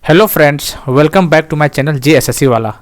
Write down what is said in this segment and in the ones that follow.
Hello friends, welcome back to my channel JSSC वाला।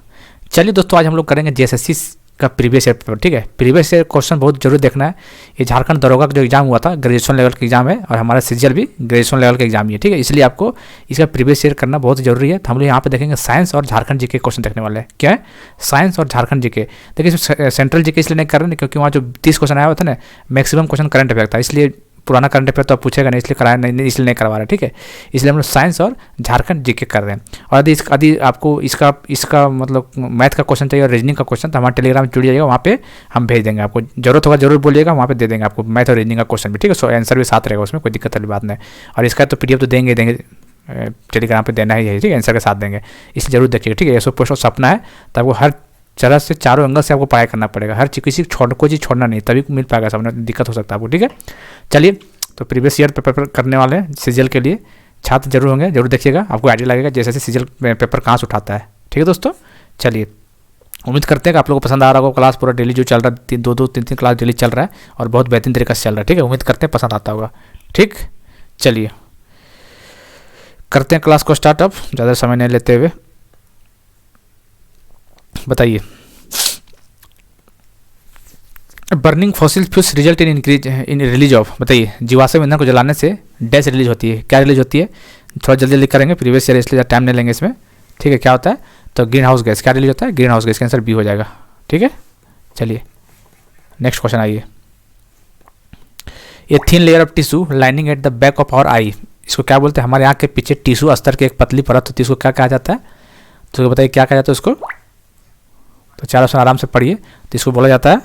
चलिए दोस्तों, आज हम लोग करेंगे जेएसएससी का प्रीवियस ईयर पेपर। ठीक है, प्रीवियस ईयर क्वेश्चन बहुत जरूर देखना है। ये झारखंड दरोगा का जो एग्जाम हुआ था, ग्रेजुएशन लेवल का एग्जाम है, और हमारा सीजीएल भी ग्रेजुएशन लेवल का एग्जाम ही है। ठीक है, इसलिए आपको इसका प्रीवियस ईयर करना बहुत जरूरी है। तो हम लोग यहाँ पे देखेंगे साइंस और झारखंड जीके क्वेश्चन देखने वाले हैं। क्या है? साइंस और झारखंड जीके। देखिए, इसमें सेंट्रल जीके इसलिए नहीं कर रहे हैं क्योंकि वहाँ जो 30 क्वेश्चन आया हुआ था ना, मैक्सिमम क्वेश्चन करंट अफेयर था, इसलिए पुराना करंट अफेयर तो आप पूछेगा नहीं, इसलिए कराया नहीं, इसलिए नहीं करवा रहे। ठीक है, इसलिए हम लोग साइंस और झारखंड जीके कर रहे हैं। और यदि आपको इसका मतलब मैथ का क्वेश्चन चाहिए और रीजनिंग का क्वेश्चन, तो हमारे टेलीग्राम में जुड़ जाइएगा, वहाँ पे हम भेज देंगे। आपको जरूरत होगा जरूर बोलिएगा, वहाँ पे दे देंगे आपको मैथ और रीजनिंग का क्वेश्चन भी। ठीक है, सो आंसर भी साथ रहेगा, उसमें कोई दिक्कत वाली बात नहीं। और इसका तो पीडीएफ तो देंगे टेलीग्राम पर देना ही है। ठीक है, आंसर के साथ देंगे, इसलिए जरूर देखिएगा। ठीक है, ये सब पोस्ट सपना है, तो आपको हर तरह से चारों एंगल से आपको पढ़ाई करना पड़ेगा। हर चीज़ किसी कोई चीज़ छोड़ना नहीं, तभी मिल पाएगा, सामने दिक्कत हो सकता है आपको। ठीक है, चलिए, तो प्रीवियस ईयर पेपर करने वाले हैं सीजीएल के लिए। छात्र जरूर होंगे, जरूर देखिएगा, आपको आइडिया लगेगा जैसे सीजीएल पेपर कहाँ से उठाता है। ठीक है दोस्तों, चलिए, उम्मीद करते हैं कि आप लोगों को पसंद आ रहा होगा। क्लास पूरा डेली जो चल रहा है, दो तीन क्लास डेली चल रहा है और बहुत बेहतरीन तरीके से चल रहा है। ठीक है, उम्मीद करते हैं पसंद आता होगा। ठीक, चलिए करते हैं क्लास को स्टार्ट। अब ज़्यादा समय नहीं लेते हुए बताइए, burning fossil fuels result in increase in release of. बताइए, जीवाश्म ईंधन को जलाने से डैश रिलीज होती है। क्या रिलीज होती है? थोड़ा जल्दी जल्दी करेंगे, प्रीवियस ईयर इसलिए टाइम नहीं लेंगे इसमें। ठीक है, क्या होता है? तो ग्रीन हाउस गैस। क्या रिलीज होता है? Greenhouse gas. का आंसर बी हो जाएगा। ठीक है, चलिए नेक्स्ट क्वेश्चन आइए। ये thin layer of tissue lining at the back of our eye, इसको क्या बोलते हैं? हमारे आँख के पीछे टिश्यू अस्तर की एक पतली परत होती है, इसको क्या कहा जाता है? तो बताइए क्या कहा जाता है उसको? तो चार ऑप्शन आराम से पढ़िए। तो इसको बोला जाता है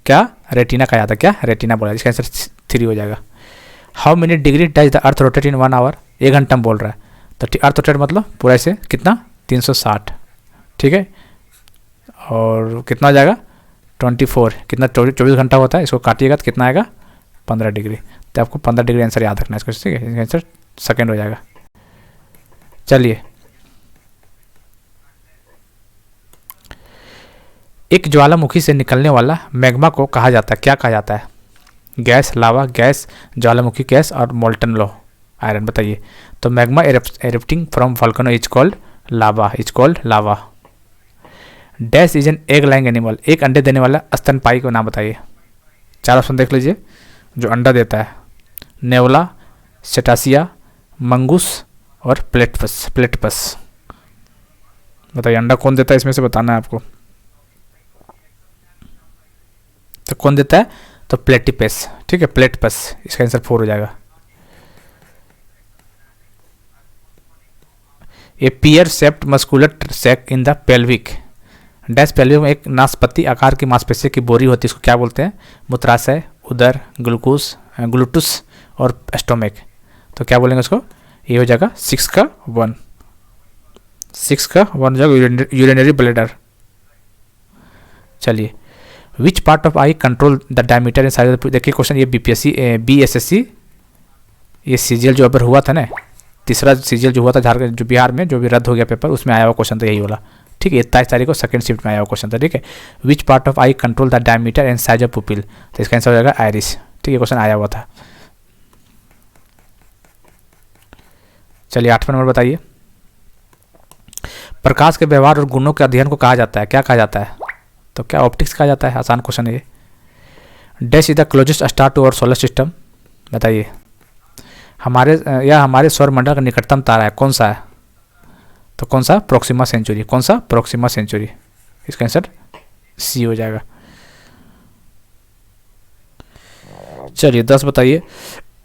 क्या? रेटिना कहा जाता है। क्या? रेटिना बोला। इसका आंसर 3 हो जाएगा। How many degree does the earth rotate in 1 hour? 1 घंटा में बोल रहा है, तो अर्थ रोटेट मतलब पूरा ऐसे कितना? 360। ठीक है, और कितना हो जाएगा? 24। कितना? 24 घंटा होता है। इसको काटिएगा तो कितना आएगा? 15 डिग्री। तो आपको 15 डिग्री आंसर याद रखना है इसको। ठीक है, इसका आंसर सेकेंड हो जाएगा। चलिए, एक ज्वालामुखी से निकलने वाला मैग्मा को कहा जाता है, क्या कहा जाता है? गैस, लावा, गैस, ज्वालामुखी गैस और मोल्टन लो आयरन। बताइए, तो magma erupting from volcano is called lava, is called lava. Dash is an egg laying animal, एक अंडे देने वाला स्तनपायी को नाम बताइए। 4 ऑप्शन देख लीजिए जो अंडा देता है। नेवला, सेटासिया, मंगूस और प्लेटपस। बताइए, अंडा कौन देता है इसमें से बताना है आपको। तो कौन देता है? तो प्लेटिपस। ठीक है, प्लेटपस। इसका आंसर 4 हो जाएगा। A pear shaped muscular sac in the pelvic dash. Pelvic में एक नाशपाती आकार की मांसपेशी की बोरी होती है, इसको क्या बोलते हैं? मूत्राशय, उदर, ग्लूटुस और स्टोमिक। तो क्या बोलेंगे उसको? ये हो जाएगा 6 का 1 हो जाएगा, यूरिनरी ब्लैडर। चलिए, which part of I control the diameter in size. देखिए क्वेश्चन, ये बीएसएससी ये सीजीएल जो अबर हुआ था ना, तीसरा सीजीएल जो हुआ था झारखंड जो बिहार में, जो भी रद्द हो गया पेपर, उसमें आया हुआ क्वेश्चन था यही वाला। ठीक है, 27 तारीख को सेकंड शिफ्ट में आया हुआ क्वेश्चन था। ठीक है, which part of I control the diameter and size of pupil. तो इसका आंसर हो जाएगा आइरिस। ठीक है, क्वेश्चन आया हुआ था। चलिए 8वां नंबर बताइए, प्रकाश के व्यवहार और गुणों के अध्ययन को कहा जाता है, क्या कहा जाता है? तो क्या? ऑप्टिक्स कहा जाता है। आसान क्वेश्चन है ये। Dash is the closest star to our solar system. बताइए, हमारे सौर मंडल का निकटतम तारा है, कौन सा है? तो कौन सा? Proxima Centauri. कौन सा? Proxima Centauri. इसका आंसर सी हो जाएगा। चलिए 10 बताइए,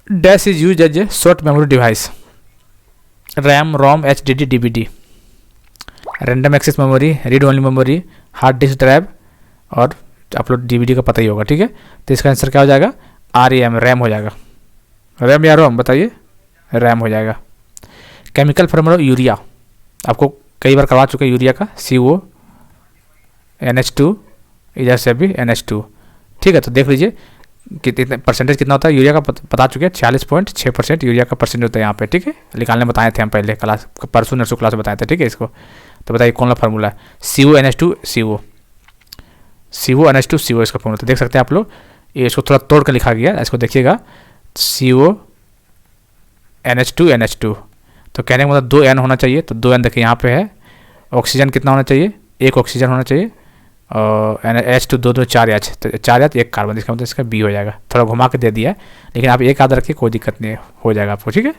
dash is use as a short memory device. RAM, ROM, HDD, DVD. Random access memory, read only memory, hard disk drive और अपलोड डीवीडी का पता ही होगा। ठीक है, तो इसका आंसर क्या हो जाएगा? आरएम, रैम हो जाएगा। रैम या रोम? बताइए, रैम हो जाएगा। केमिकल फॉर्मूला यूरिया, आपको कई बार करवा चुके हैं यूरिया का। CO NH2, इधर से भी NH2। ठीक है, तो देख लीजिए कितने परसेंटेज कितना होता है यूरिया का, बता चुके हैं 46.6% यूरिया का परसेंट होता है यहाँ पे। ठीक है, निकालने बताए थे हम पहले क्लास, परसों नर्सों क्लास में बताए थे। ठीक है, इसको तो बताइए कौन सा फार्मूला है? CO NH2 CO, CO NH2 CO इसका फॉर्मूला। तो देख सकते हैं आप लोग, ये इसको थोड़ा तोड़ कर लिखा गया है, इसको देखिएगा। CO NH2 NH2 तो कहने का मतलब 2 N होना चाहिए, तो 2 N देखिए यहाँ पे है। ऑक्सीजन कितना होना चाहिए, 1 ऑक्सीजन होना चाहिए, और H2 2 4 H, तो 4 H 1 कार्बन, इसका मतलब इसका B हो जाएगा। थोड़ा घुमा के दे दिया है, लेकिन आप एक याद रखिए, कोई दिक्कत नहीं है, हो जाएगा आपको, ठीक है।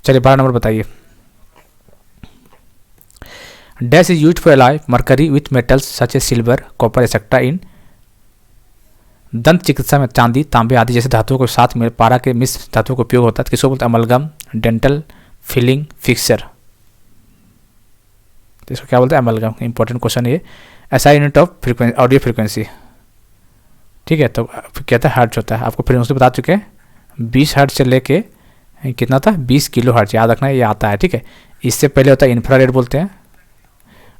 चलिए 12 नंबर बताइए। Dash is use for alloy mercury with metals such a silver copper etcetera in. दंत चिकित्सा में चांदी तांबे आदि जैसे धातुओं के साथ में पारा के मिश्र धातुओं का उपयोग होता है, किसको बोलते हैं, अमलगम, डेंटल, फिलिंग, फिक्सर। तो इसको क्या बोलते हैं, अमलगम। इंपॉर्टेंट क्वेश्चन ये। ऐसा unit of frequency, audio frequency, ठीक है। तो क्या था, हर्ट्ज होता है, आपको फ्रीक्वेंसी बता चुके हैं। 20 हर्ट्ज से लेके कितना था, 20 किलो हर्ट्ज, याद रखना ये आता है, ठीक है। इससे पहले होता है इंफ्रारेड बोलते हैं,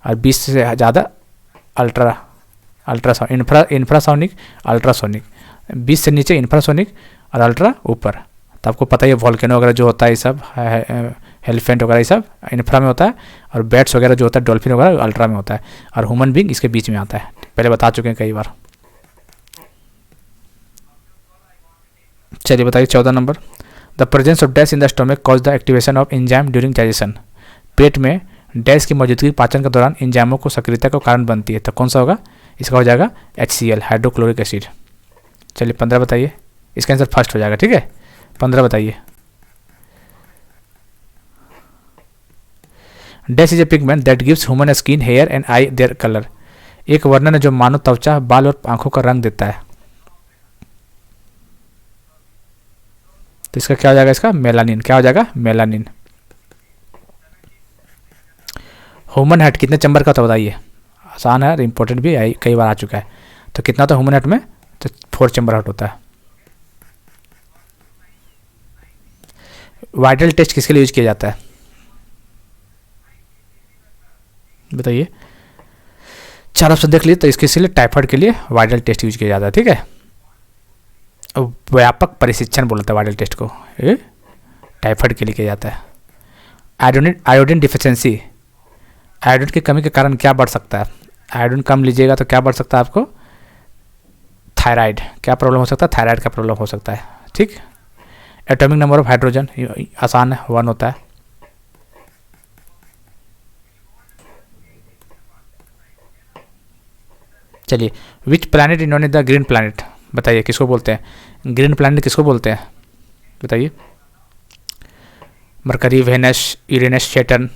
और 20 से ज़्यादा अल्ट्रासाउंड, इंफ्रासोनिक, अल्ट्रासोनिक। 20 से नीचे इंफ्रासोनिक और अल्ट्रा ऊपर। तो आपको पता ही है वॉल्केनो वगैरह जो होता है, ये सब एलिफेंट वगैरह ये सब इंफ्रा में होता है, और बैट्स वगैरह जो होता है, डॉल्फिन वगैरह अल्ट्रा में होता है, और ह्यूमन बींग इसके बीच में आता है। पहले बता चुके हैं कई बार। चलिए बताइए 14 नंबर। The presence of dash in the stomach cause the activation of enzyme during digestion. पेट में डैश की मौजूदगी पाचन के दौरान एंजाइमों को सक्रियता का कारण बनती है, तो कौन सा होगा, इसका हो जाएगा HCl, हाइड्रोक्लोरिक एसिड। चलिए 15 बताइए, इसका आंसर फर्स्ट हो जाएगा, ठीक है। 15 बताइए। Dash is a pigment that gives human skin, hair and eye their colour. एक वर्णन है जो मानव त्वचा, बाल और आंखों का रंग देता है, तो इसका क्या हो जाएगा, इसका मेलानिन। क्या हो जाएगा, मेलानिन। ह्यूमन हेड कितने चैम्बर का होता है बताइए, आसान है, इंपॉर्टेंट भी है, कई बार आ चुका है। तो कितना होता है ह्यूमन हेड में, तो 4 चैम्बर हार्ट होता है। वाइटल टेस्ट किसके लिए यूज किया जाता है बताइए। 4 ऑप्शन देख लीजिए, तो इसके लिए टाइफाइड के लिए वाइटल टेस्ट यूज किया जाता है, ठीक है। व्यापक परीक्षण बोलता है वाइटल टेस्ट को, ये टाइफाइड के लिए किया जाता है। आयोडीन डिफिशिएंसी, आयोडीन की कमी के कारण क्या बढ़ सकता है, आयोडीन कम लीजिएगा तो क्या बढ़ सकता है आपको, थायराइड। क्या प्रॉब्लम हो सकता है, थायराइड का प्रॉब्लम हो सकता है, ठीक। एटॉमिक नंबर ऑफ हाइड्रोजन, आसान है, 1 होता है। चलिए, विच प्लैनेट इन्होंने द ग्रीन प्लैनेट, बताइए किसको बोलते हैं, ग्रीन प्लैनेट किसको बोलते हैं बताइए। Mercury, Venus, Uranus, Saturn.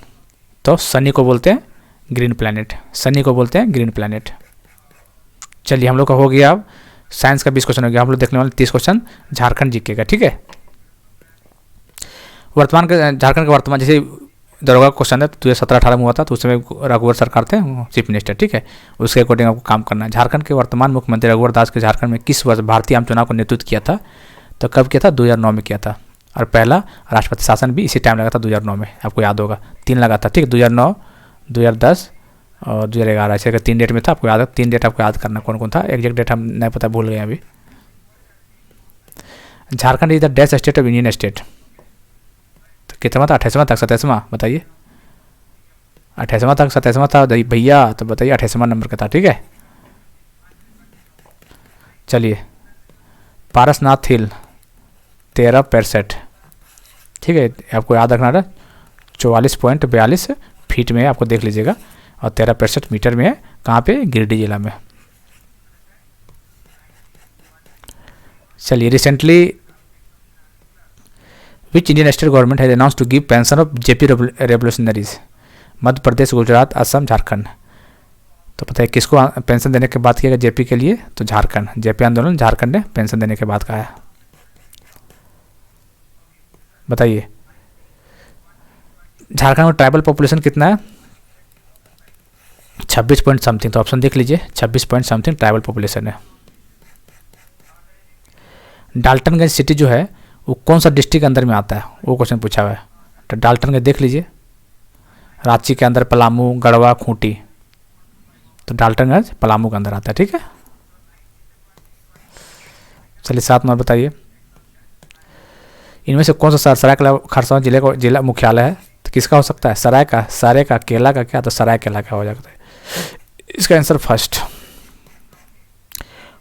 तो सनी को बोलते हैं ग्रीन प्लैनेट, सनी को बोलते हैं ग्रीन प्लैनेट। चलिए हम लोग का हो गया, अब साइंस का 20 क्वेश्चन हो गया, हम लोग देखने वाले 30 क्वेश्चन झारखंड जीके का, ठीक है। वर्तमान का, झारखंड का वर्तमान, जैसे दरोगा क्वेश्चन है, 2017-18 में हुआ था, तो उस समय रघुवर सरकार थे चीफ मिनिस्टर, ठीक है। उसके अकॉर्डिंग आपको काम करना है। झारखंड के वर्तमान मुख्यमंत्री रघुवर दास के झारखंड में किस वर्ष भारतीय आम चुनाव को नेतृत्व किया था, तो कब किया था, 2009 में किया था। और पहला राष्ट्रपति शासन भी इसी टाइम लगा था, 2009 में, आपको याद होगा 3 लगा था, ठीक है। 2009, 2010 और 2011, ऐसे 3 डेट में था, आपको याद है। 3 डेट आपको याद करना कौन कौन था, एग्जैक्ट डेट हम नहीं पता, भूल गए अभी। Jharkhand is the dash state of union state, तो कितना था, 28वां तक, 27वां बताइए। 28वां तक, 27वां था भैया, तो बताइए 28वां नंबर का था, ठीक है। चलिए, पारसनाथ हिल 13%, ठीक है, आपको याद रखना है। 44.42 फीट में है, आपको देख लीजिएगा, और 13% मीटर में है, कहाँ पे, गिरिडीह जिला में। चलिए, recently which Indian state government has announce to give pension of JP revolutionaries. Madhya Pradesh, Gujarat, Assam, Jharkhand. तो पता है किसको पेंशन देने के बाद किया गया जेपी के लिए, तो झारखंड, जेपी आंदोलन झारखंड ने पेंशन देने के बाद कहा है। बताइए, झारखंड में ट्राइबल पॉपुलेशन कितना है, 26 पॉइंट समथिंग, तो ऑप्शन देख लीजिए, 26 पॉइंट समथिंग ट्राइबल पॉपुलेशन है। डाल्टनगंज सिटी जो है वो कौन सा डिस्ट्रिक्ट के अंदर में आता है, वो क्वेश्चन पूछा हुआ है। तो डाल्टनगंज देख लीजिए, रांची के अंदर, पलामू, गढ़वा, खूंटी, तो डाल्टनगंज पलामू के अंदर आता है, ठीक है। चलिए 7 नंबर बताइए, इनमें से कौन सा सरायकेला खरसावां जिले का जिला मुख्यालय है, तो किसका हो सकता है, सराय का, सारे का, केला का, क्या, तो सरायकेला का हो जाता है। इसका answer first.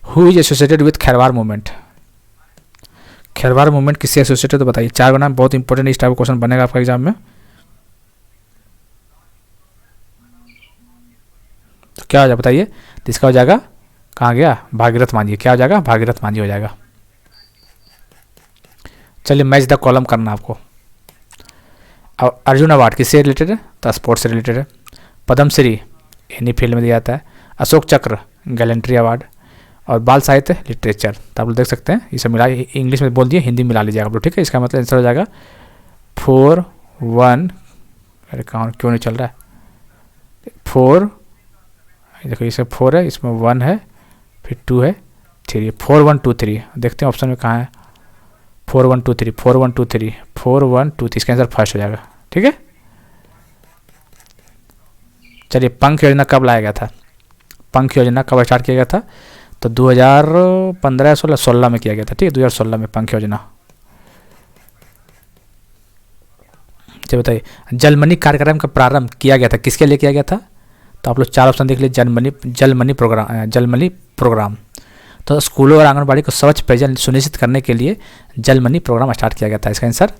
Who is associated with Khairwar movement, Kherwar movement किससे एसोसिएटेड तो बताइए। 4 बनाम बहुत इंपॉर्टेंट इस टाइप का क्वेश्चन बनेगा आपका एग्जाम में। तो क्या हो जाएगा बताइए, तो इसका हो जाएगा, कहाँ गया, भागीरथ मांझी। क्या हो जाएगा, भागीरथ मांझी हो जाएगा। चलिए मैच द कॉलम करना आपको। अब अर्जुन अवार्ड किससे रिलेटेड है, तो स्पोर्ट्स से रिलेटेड है। पद्मश्री एनी फील्ड में दिया जाता है। अशोक चक्र गैलेंट्री अवार्ड। और बाल साहित्य लिटरेचर। तो आप लोग देख सकते हैं ये सब मिला, इंग्लिश में बोल दिए, हिंदी मिला लीजिएगा आप लोग, ठीक है। इसका मतलब आंसर हो जाएगा 4-1। अरे कहाँ क्यों नहीं चल रहा है, 4, देखो इसमें 4 है, इसमें 1 है, फिर 2 है, 3, 4 1 2 3। देखते हैं ऑप्शन में कहाँ है, 4 1 2 3, 4 1 2 3, 4 1 2 3। इसका आंसर फर्स्ट हो जाएगा, ठीक है। चलिए पंख योजना कब लाया गया था, पंख योजना कब स्टार्ट किया गया था, तो 2015-16 में किया गया था, ठीक है, 2016 में पंख योजना। चलिए बताइए, जलमनी कार्यक्रम का प्रारंभ किया गया था, किसके लिए किया गया था, तो आप लोग 4 ऑप्शन देख लीजिए। जलमनी प्रोग्राम। तो स्कूलों और आंगनबाड़ी को स्वच्छ पेयजल सुनिश्चित करने के लिए जलमनी प्रोग्राम स्टार्ट किया गया था। इसका आंसर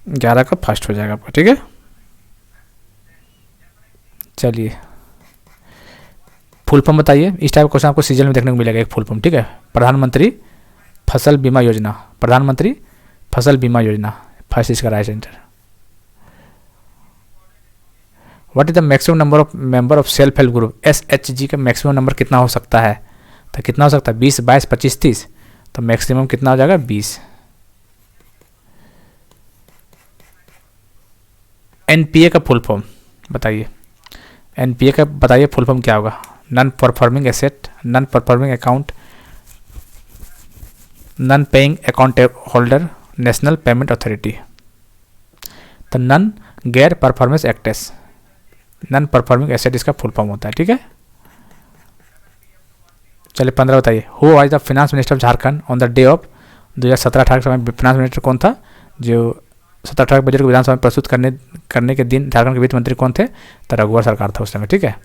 11 का फर्स्ट हो जाएगा आपका, ठीक है। चलिए फुल फॉर्म बताइए, इस टाइप का क्वेश्चन आपको सीजन में देखने को मिलेगा एक फुल फॉर्म, ठीक है। प्रधानमंत्री फसल बीमा योजना, प्रधानमंत्री फसल बीमा योजना, फर्स्ट इसका right answer. What is the maximum number of member of self help group, SHG का मैक्सिमम नंबर कितना हो सकता है, तो कितना हो सकता है, 20, 22, 25, 30। तो मैक्सिमम कितना हो जाएगा, 20। NPA का फुल फॉर्म बताइए, NPA का बताइए फुल फॉर्म क्या होगा, non performing asset, non performing account, non paying account holder, national payment authority. तो नॉन गैर परफॉर्मेंस एक्टेस, नॉन परफॉर्मिंग एसेट इसका फुल फॉर्म होता है, ठीक है। चलिए 15 बताइए, who was the finance minister of Jharkhand on the day of 2017-18 के समय फाइनेंस मिनिस्टर कौन था, जो 17-18 बजट को विधानसभा में प्रस्तुत करने के दिन झारखंड के वित्त मंत्री कौन थे, तो रघुवर सरकार था उस समय, ठीक है।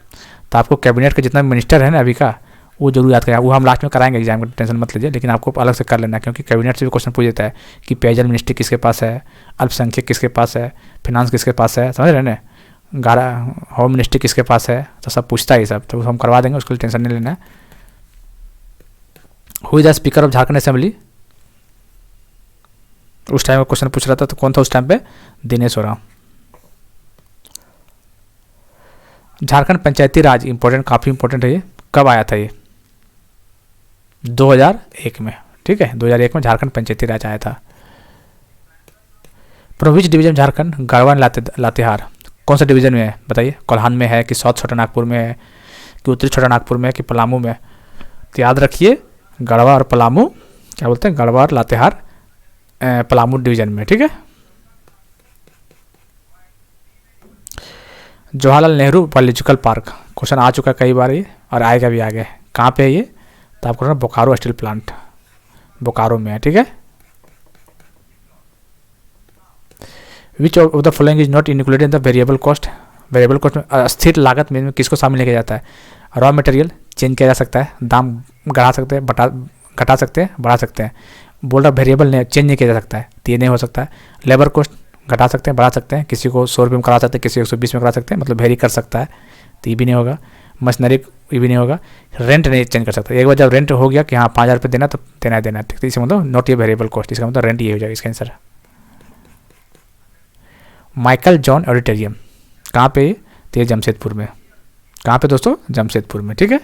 तो आपको कैबिनेट के जितना मिनिस्टर है ना अभी का, वो जरूर याद करें, वो हम लास्ट में कराएंगे एग्जाम का, टेंशन मत लीजिए, लेकिन आपको अलग से कर लेना, क्योंकि कैबिनेट से भी क्वेश्चन पूछ देता है कि पेयजल मिनिस्ट्री किसके पास है, अल्पसंख्यक किसके पास है, फिनांस किसके पास है, समझ रहे ना, होम मिनिस्ट्री किसके पास है, तो सब पूछता है ये सब, तो हम करवा देंगे, उसके लिए टेंशन नहीं लेना है। Who is the speaker of Jharkhand assembly, उस टाइम में क्वेश्चन पूछ रहा था, तो कौन था उस टाइम पे, दिनेश ओराम। झारखंड पंचायती राज इंपॉर्टेंट, काफ़ी इंपॉर्टेंट है ये, कब आया था ये, 2001 में, ठीक है, 2001 में झारखंड पंचायती राज आया था। प्रोविंस डिवीजन झारखंड, गढ़वा लातेहार कौन सा डिवीजन में है बताइए, कोल्हान में है कि साउथ छोटा नागपुर में है कि उत्तरी छोटा नागपुर में है कि पलामू में, तो याद रखिए गढ़वा और पलामू, क्या बोलते हैं, गढ़वा और लातेहार पलामू डिवीजन में, ठीक है। Jawaharlal Nehru biological park, question आ चुका कई बार ये, और आएगा भी आगे, कहाँ पे है ये, तो आपको बोकारो स्टील प्लांट, बोकारो में है, ठीक है। Which of the following is not included in the variable cost, variable cost में स्थिर लागत में किसको शामिल किया जाता है, रॉ मटेरियल चेंज किया जा सकता है, दाम बढ़ा सकते हैं, घटा सकते हैं, बढ़ा सकते हैं, बोल रहा वेरिएबल नहीं, चेंज नहीं किया जा सकता है, तो ये नहीं हो सकता है। लेबर कॉस्ट घटा सकते हैं, बढ़ा सकते हैं, किसी को 100 रुपये में करा सकते हैं, किसी को 120 में करा सकते हैं, मतलब वेरी कर सकता है, तो ये भी नहीं होगा। मशीनरी ये भी नहीं होगा। रेंट नहीं चेंज कर सकता, एक बार जब रेंट हो गया कि हाँ 5,000 रुपये देना तो देना है, ठीक है, इसका मतलब नॉट ये वेरिएबल कॉस्ट, इसका मतलब रेंट ये हो जाएगा इसका आंसर। माइकल जॉन ऑडिटोरियम कहाँ पे, तो ये जमशेदपुर में, कहाँ पे दोस्तों, जमशेदपुर में, ठीक है।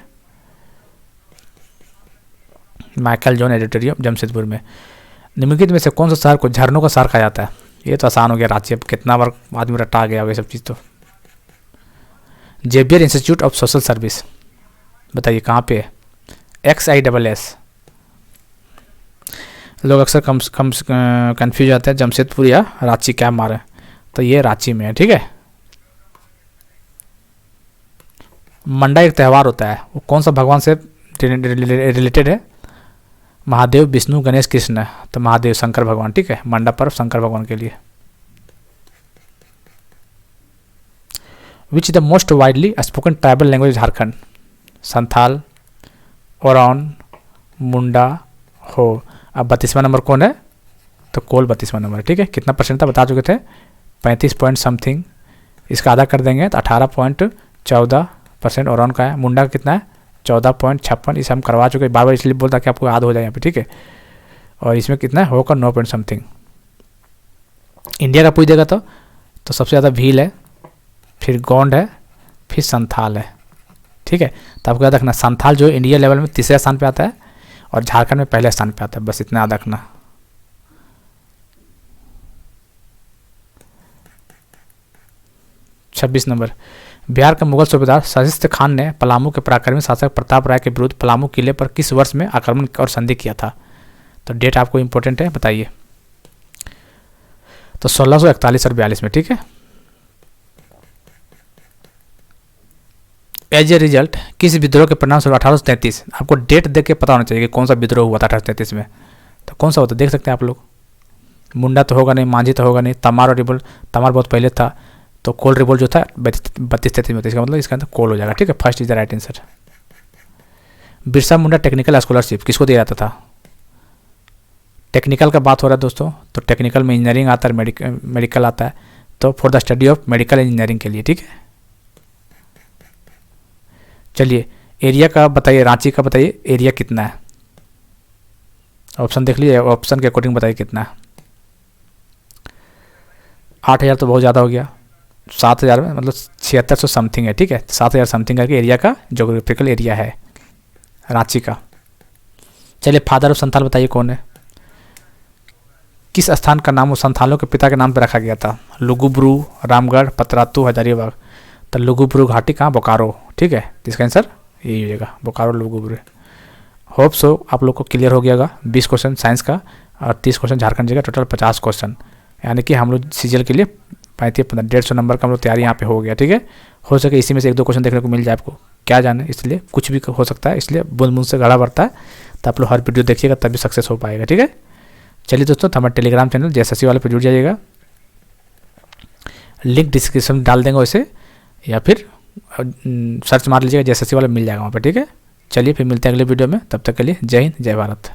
माइकल जॉन ऑडिटोरियम जमशेदपुर में। निम्नलिखित में से कौन सा शहर को झरनों का शहर कहा जाता है, ये तो आसान हो गया, रांची, अब कितना बार आदमी रटा गया होगा ये सब चीज़। तो Xavier institute of social service बताइए कहाँ पे है, XISS। लोग अक्सर कंफ्यूज आते हैं जमशेदपुर या रांची क्या मारे, तो ये रांची में है, ठीक है। मंडा एक त्यौहार होता है, वो कौन सा भगवान से रिलेटेड है, महादेव, विष्णु, गणेश, कृष्ण, तो महादेव शंकर भगवान, ठीक है, मंडा पर्व शंकर भगवान के लिए। Which is the most widely spoken tribal language Jharkhand, Santhal, Oraon, Munda, Ho. अब 32वां नंबर कौन है, तो कोल 32वां नंबर है, ठीक है। कितना परसेंट था बता चुके थे, 35 पॉइंट समथिंग, इसका आधा कर देंगे तो 18.14%। और का है, मुंडा का कितना है 14.56, इसे हम करवा चुके, बार बार इसलिए बोलता कि आपको याद हो जाए यहाँ पे, ठीक है। और इसमें कितना है होकर 9 पॉइंट समथिंग। इंडिया का पूछ देगा तो सबसे ज़्यादा भील है, फिर गोंड है, फिर संथाल है, ठीक है। तो आपको याद रखना संथाल जो इंडिया लेवल में तीसरे स्थान पे आता है और झारखंड में पहले स्थान पे आता है, बस इतना याद रखना। छब्बीस नंबर, बिहार के मुगल सूबेदार सशिस्त्र खान ने पलामू के पराक्रमी शासक प्रताप राय के विरुद्ध पलामू किले पर किस वर्ष में आक्रमण और संधि किया था? तो डेट आपको इंपॉर्टेंट है, बताइए। तो 1641 और 42 में, ठीक है। एज ए रिजल्ट किस विद्रोह के परिणाम स्वरूप 1833, आपको डेट देख के पता होना चाहिए कि कौन सा विद्रोह हुआ था 1833 में। तो कौन सा होता देख सकते हैं आप लोग। मुंडा तो होगा नहीं, मांझी तो होगा नहीं, तमार और रिवोल्ट, तमार बहुत पहले था, तो कोल रिवोल्ट जो था 32-33 में, इसका मतलब इसका अंदर कोल हो जाएगा, ठीक है। First is the right answer. Birsa Munda technical scholarship किसको दिया जाता था? टेक्निकल का बात हो रहा है दोस्तों, तो टेक्निकल में इंजीनियरिंग आता है, मेडिकल आता है, तो for the study of medical engineering के लिए, ठीक है। चलिए एरिया का बताइए, रांची का बताइए एरिया कितना है। ऑप्शन देख लीजिए, ऑप्शन के अकॉर्डिंग बताइए कितना है। 8000 तो बहुत ज़्यादा हो गया, 7000 में मतलब 7600 समथिंग है, ठीक है। 7000 समथिंग करके एरिया का जोग्राफिकल एरिया है रांची का। चलिए फादर ऑफ संथाल बताइए कौन है? किस स्थान का नाम उस संथालों के पिता के नाम पर रखा गया था? लुगुब्रू, रामगढ़, पतरातू, हजारीबाग। तो लुगुब्रू घाटी कहाँ? बोकारो, ठीक है। इसका आंसर यही हो जाएगा, बोकारो लुगुब्रू। होप सो आप लोग को क्लियर हो गया होगा। 20 क्वेश्चन साइंस का और 30 क्वेश्चन झारखंड जी का, टोटल 50 क्वेश्चन, यानी कि हम लोग सीजीएल के लिए 150 नंबर का हम लोग तैयारी यहाँ पे हो गया, ठीक है। हो सके इसी में से 1-2 क्वेश्चन देखने को मिल जाए आपको, क्या जाने, इसलिए कुछ भी हो सकता है, इसलिए बूंद बूंद से गड़ा बढ़ता है। तो आप लोग हर वीडियो देखिएगा तभी सक्सेस हो पाएगा, ठीक है। चलिए दोस्तों, तो हमारे टेलीग्राम चैनल जेएसएससी वाले पे जुड़ जाइएगा, लिंक डिस्क्रिप्शन में डाल देंगे वैसे, या फिर सर्च मार लीजिएगा जेएसएससी वाला, मिल जाएगा वहाँ पर, ठीक है। चलिए फिर मिलते हैं अगले वीडियो में, तब तक के लिए जय हिंद, जय भारत।